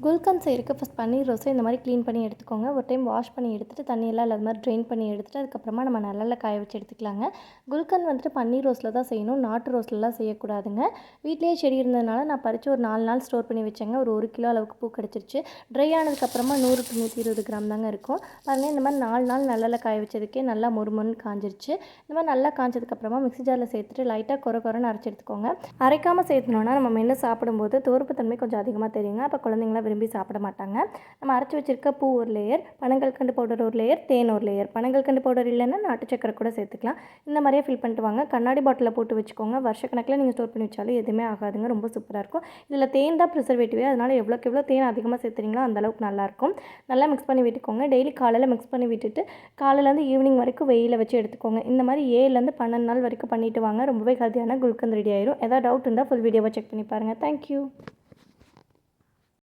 குல்கந்த் செய்கிறதுக்கு ஃபஸ்ட் பன்னீர் ரோஸை இந்த மாதிரி க்ளீன் பண்ணி எடுத்துக்கோங்க. ஒரு டைம் வாஷ் பண்ணி எடுத்துகிட்டு தண்ணியெல்லாம் இல்லாத மாதிரி ட்ரெயின் பண்ணி எடுத்துகிட்டு அதுக்கப்புறமா நம்ம நிழல்ல காய வச்சு எடுத்துக்கலாங்க. குல்கந்த் வந்துட்டு பன்னீர் ரோஸில் தான் செய்யணும், நாட்டு ரோஸ்லலாம் செய்யக்கூடாதுங்க. வீட்டிலேயே செடி இருந்ததுனால நான் பறித்து ஒரு 4 நாள் ஸ்டோர் பண்ணி வச்சேங்க. ஒரு 1 கிலோ அளவுக்கு பூ கிடச்சிருச்சு. ட்ரை ஆனதுக்கப்புறமா 100 to 120 கிராம் தாங்க இருக்கும். பாருங்கள், இந்த மாதிரி 4 நாள் நிழல்ல காய வச்சதுக்கே நல்லா மொறுமொறுன்னு காஞ்சிருச்சு. இந்த மாதிரி நல்லா காய்ச்சதுக்கப்புறமா மிக்ஸி ஜாரில் சேர்த்துட்டு லைட்டாக கொரன்னு அரைச்சி எடுத்துக்கோங்க. அரைக்காமல் சேர்த்துனோன்னா நம்ம மென்று சாப்பிடும்போது துவர்ப்பு தன்மை கொஞ்சம் அதிகமாக தெரியுங்க. அப்போ குழந்தைங்களாம் விரும்பி சாப்பிட மாட்டாங்க. நம்ம அரைச்சி வச்சிருக்க பூ ஒரு லேயர், பனங்கல்கண்டு பவுடர் ஒரு லேயர், தேன் ஒரு லேயர். பனங்கல்கண்டு பவுடர் இல்லைன்னா நாட்டு சக்கரை கூட சேர்த்துக்கலாம். இந்த மாதிரியே ஃபில் பண்ணிட்டு வாங்க. கண்ணாடி பாட்டிலில் போட்டு வச்சுக்கோங்க. வருஷக்கணக்கில் நீங்கள் ஸ்டோர் பண்ணி வச்சாலும் எதுவுமே ஆகாதுங்க. ரொம்ப சூப்பராக இருக்கும். இதில் தேன் தான் ப்ரிசர்வேட்டிவே, அதனால் எவ்வளோக்கு எவ்வளோ தேன் அதிகமாக சேர்த்துறீங்களோ அந்தளவுக்கு நல்லாயிருக்கும். நல்லா மிக்ஸ் பண்ணி விட்டுக்கோங்க. டெய்லி காலையில் மிக்ஸ் பண்ணி விட்டுட்டு காலையிலேருந்து ஈவினிங் வரைக்கும் வெயிலில் வச்சு எடுத்துக்கோங்க. இந்த மாதிரி 7லேருந்து 12 நாள் வரைக்கும் பண்ணிவிட்டு வாங்க. ரொம்பவே ஹெல்த்தியான குல்கந்த் ரெடி ஆயிரும். ஏதாவது டவுட் இருந்தால் ஃபுல் வீடியோவை செக் பண்ணி பாருங்கள். தேங்க்யூ.